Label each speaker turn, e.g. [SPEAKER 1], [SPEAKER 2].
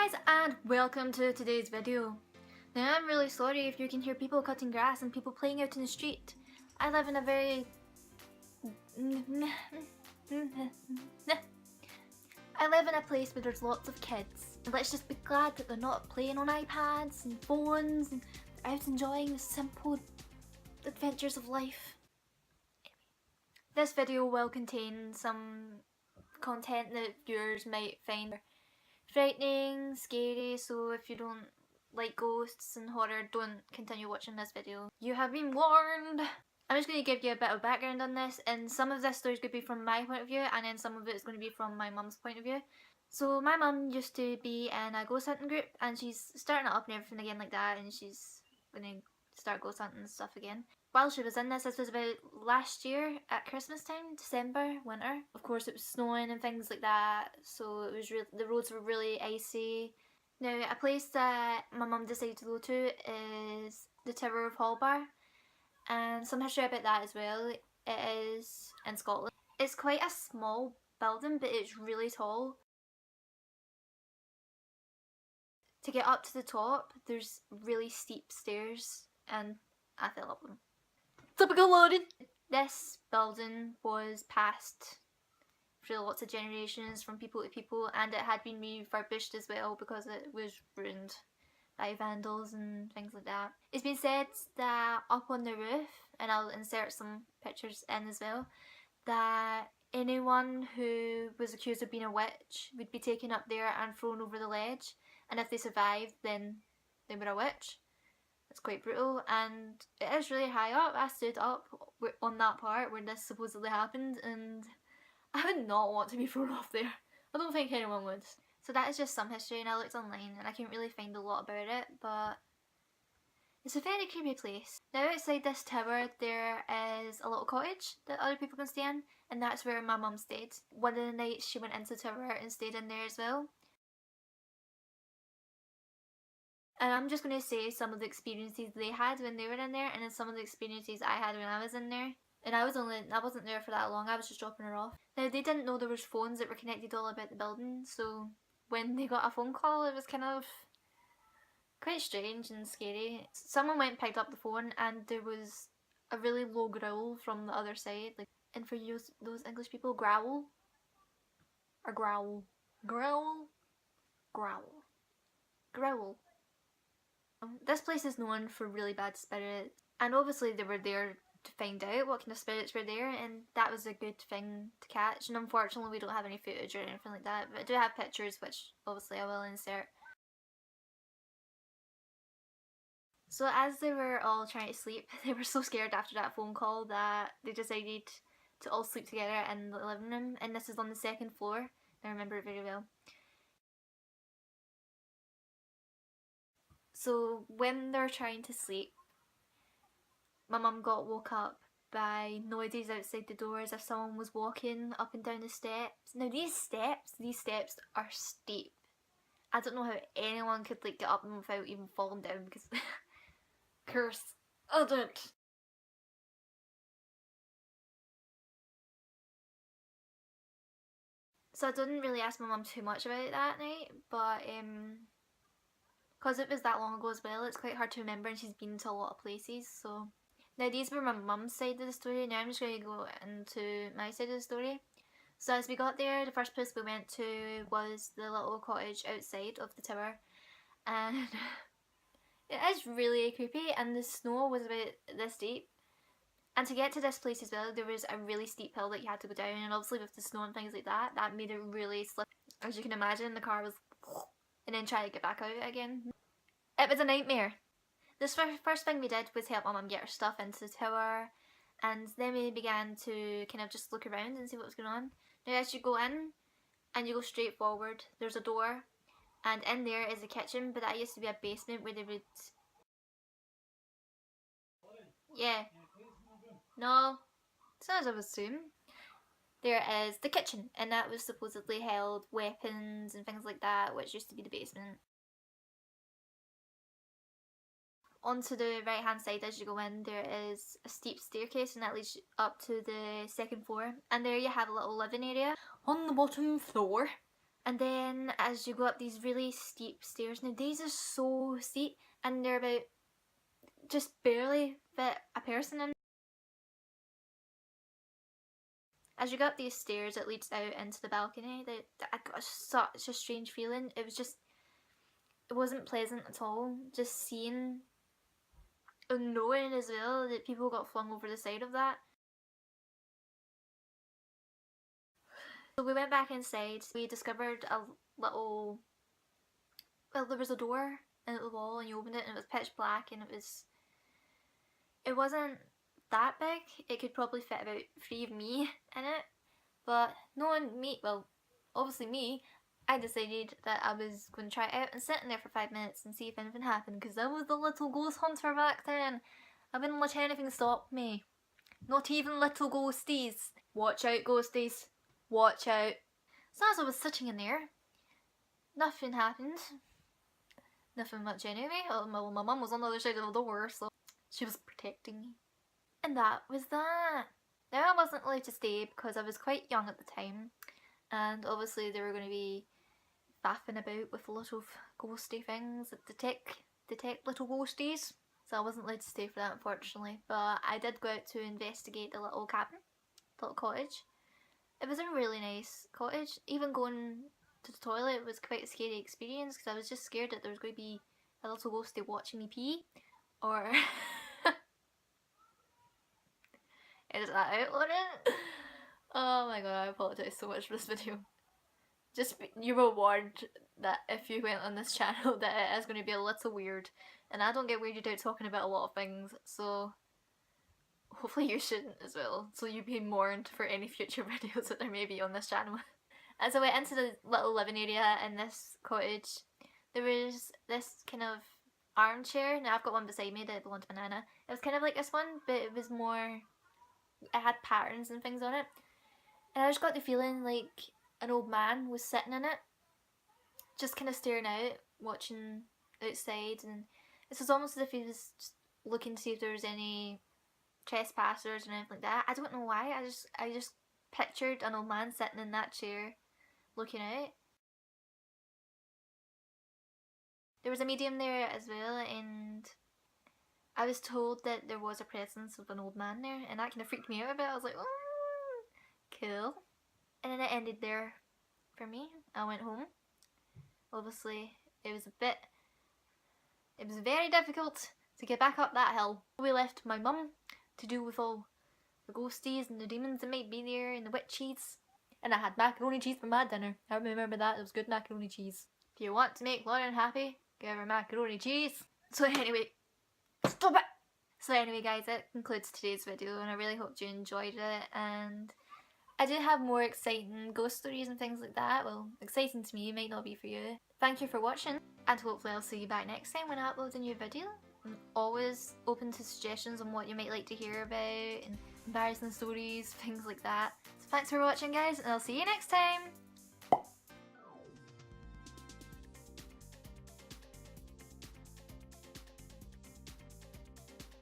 [SPEAKER 1] guys, and welcome to today's video. Now I'm really sorry if you can hear people cutting grass and people playing out in the street. I live in a very... I live in a place where there's lots of kids. Let's just be glad that they're not playing on iPads and phones and they're out enjoying the simple adventures of life. This video will contain some content that viewers might find frightening, scary, so if you don't like ghosts and horror, don't continue watching this video. You have been warned! I'm just going to give you a bit of background on this, and some of this story is going to be from my point of view, and then some of it is going to be from my mum's point of view. So my mum used to be in a ghost hunting group, and she's starting it up and everything again like that, and she's going to start ghost hunting and stuff again. While she was in this was about last year at Christmas time, December, winter. Of course it was snowing and things like that, so it was the roads were really icy. Now a place that my mum decided to go to is the Tower of Holbar, and some history about that as well. It is in Scotland. It's quite a small building, but it's really tall. To get up to the top, there's really steep stairs, and I fell up them. Typical Lauren! This building was passed through lots of generations from people to people, and it had been refurbished as well because it was ruined by vandals and things like that. It's been said that up on the roof, and I'll insert some pictures in as well, that anyone who was accused of being a witch would be taken up there and thrown over the ledge, and if they survived then they were a witch. It's quite brutal, and it is really high up. I stood up on that part where this supposedly happened, and I would not want to be thrown off there. I don't think anyone would. So that is just some history, and I looked online and I couldn't really find a lot about it, but it's a very creepy place. Now outside this tower there is a little cottage that other people can stay in, and that's where my mum stayed. One of the nights she went into the tower and stayed in there as well. And I'm just going to say some of the experiences they had when they were in there, and then some of the experiences I had when I was in there. And I wasn't there for that long, I was just dropping her off. Now they didn't know there was phones that were connected all about the building, so when they got a phone call it was kind of quite strange and scary. Someone went and picked up the phone and there was a really low growl from the other side. Like, and for you, those English people, growl? Or growl? Growl? Growl. Growl. This place is known for really bad spirits, and obviously they were there to find out what kind of spirits were there, and that was a good thing to catch. And unfortunately we don't have any footage or anything like that, but I do have pictures which obviously I will insert. So as they were all trying to sleep, they were so scared after that phone call that they decided to all sleep together in the living room, and this is on the second floor. I remember it very well. So when they're trying to sleep, my mum got woke up by noises outside the door as if someone was walking up and down the steps. Now these steps are steep. I don't know how anyone could like get up them without even falling down, because curse. I don't. So I didn't really ask my mum too much about it that night, but because it was that long ago as well, it's quite hard to remember, and she's been to a lot of places. So now these were my mum's side of the story. Now I'm just going to go into my side of the story. So as we got there, the first place we went to was the little cottage outside of the tower, and it is really creepy, and the snow was about this deep. And to get to this place as well, there was a really steep hill that you had to go down, and obviously with the snow and things like that, that made it really slippery. As you can imagine, the car was and then try to get back out again. It was a nightmare. This first thing we did was help my mum get her stuff into the tower, and then we began to kind of just look around and see what was going on. Now as you go in and you go straight forward, there's a door, and in there is a kitchen, but that used to be a basement where they would... Yeah. No. As soon as I was soon. There is the kitchen, and that was supposedly held weapons and things like that, which used to be the basement. Onto the right hand side as you go in, there is a steep staircase, and that leads up to the second floor, and there you have a little living area. On the bottom floor And then as you go up these really steep stairs, now these are so steep and they're about just barely fit a person in. As you go up these stairs, it leads out into the balcony. I got such a strange feeling. It wasn't pleasant at all. Just seeing and knowing as well that people got flung over the side of that. So we went back inside. We discovered a little, well, there was a door in the wall and you opened it and it was pitch black and it wasn't that big. It could probably fit about 3 of me in it. But knowing me, well, obviously me, I decided that I was going to try it out and sit in there for 5 minutes and see if anything happened, because I was the little ghost hunter back then. I wouldn't let anything stop me. Not even little ghosties. Watch out, ghosties. Watch out. So as I was sitting in there, nothing happened. Nothing much anyway. My mum was on the other side of the door, so she was protecting me. And that was that. Now I wasn't allowed to stay because I was quite young at the time, and obviously they were going to be faffing about with a lot of ghosty things, detect little ghosties. So I wasn't allowed to stay for that, unfortunately. But I did go out to investigate the little cabin, the little cottage. It was a really nice cottage. Even going to the toilet was quite a scary experience because I was just scared that there was going to be a little ghostie watching me pee, or is that out, Lauren? Oh my god, I apologise so much for this video. Just, you were warned that if you went on this channel that it is going to be a little weird, and I don't get weirded out talking about a lot of things, so hopefully you shouldn't as well, so you'd be warned for any future videos that there may be on this channel. As I went into the little living area in this cottage, there was this kind of armchair. Now I've got one beside me that belonged to Banana. It was kind of like this one, but it was more, it had patterns and things on it, and I just got the feeling like an old man was sitting in it, just kind of staring out, watching outside, and it was almost as if he was just looking to see if there was any trespassers and anything like that. I don't know why, I just pictured an old man sitting in that chair looking out. There was a medium there as well, and I was told that there was a presence of an old man there, and that kind of freaked me out a bit. I was like, oh, cool. And then it ended there for me. I went home. Obviously, it was very difficult to get back up that hill. We left my mum to deal with all the ghosties and the demons that might be there and the witches. And I had macaroni cheese for my dinner. I remember that. It was good macaroni cheese. If you want to make Lauren happy, give her macaroni cheese. So anyway, stop it! So anyway guys, that concludes today's video, and I really hope you enjoyed it, and I do have more exciting ghost stories and things like that. Well, exciting to me, might not be for you. Thank you for watching, and hopefully I'll see you back next time when I upload a new video. I'm always open to suggestions on what you might like to hear about, and embarrassing stories, things like that. So thanks for watching guys, and I'll see you next time!